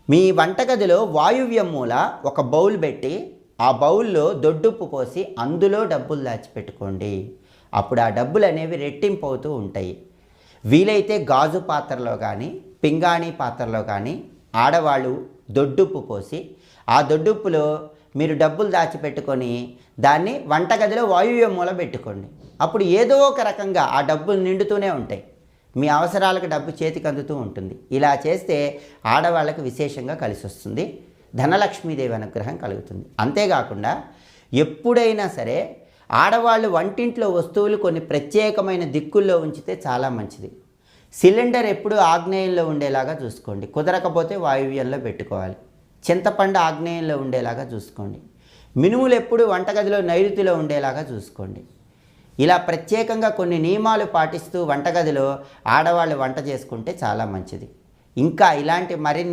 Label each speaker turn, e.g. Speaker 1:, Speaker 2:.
Speaker 1: మీ వంటగదిలో వాయువ్యం మూల ఒక బౌల్ పెట్టి ఆ బౌల్లో దొడ్డుప్పు పోసి అందులో డబ్బులు దాచిపెట్టుకోండి. అప్పుడు ఆ డబ్బులు అనేవి రెట్టింపు అవుతూ ఉంటాయి. వీలైతే గాజు పాత్రలో కానీ పింగాణి పాత్రలో కానీ ఆడవాళ్ళు దొడ్డుప్పు పోసి ఆ దొడ్డుప్పులో మీరు డబ్బులు దాచిపెట్టుకొని దాన్ని వంటగదిలో వాయువ్యం మూల పెట్టుకోండి. అప్పుడు ఏదో ఒక రకంగా ఆ డబ్బులు నిండుతూనే ఉంటాయి. మీ అవసరాలకు డబ్బు చేతికి అందుతూ ఉంటుంది. ఇలా చేస్తే ఆడవాళ్ళకు విశేషంగా కలిసి వస్తుంది. ధనలక్ష్మీదేవి అనుగ్రహం కలుగుతుంది. అంతేకాకుండా ఎప్పుడైనా సరే ఆడవాళ్ళు వంటింట్లో వస్తువులు కొన్ని ప్రత్యేకమైన దిక్కుల్లో ఉంచితే చాలా మంచిది. సిలిండర్ ఎప్పుడు ఆగ్నేయంలో ఉండేలాగా చూసుకోండి. కుదరకపోతే వాయువ్యంలో పెట్టుకోవాలి. చింతపండు ఆగ్నేయంలో ఉండేలాగా చూసుకోండి. మినుములు ఎప్పుడు వంటగదిలో నైరుతిలో ఉండేలాగా చూసుకోండి. ఇలా ప్రత్యేకంగా కొన్ని నియమాలు పాటిస్తూ వంటగదిలో ఆడవాళ్ళు వంట చేసుకుంటే చాలా మంచిది. ఇంకా ఇలాంటి మరిన్ని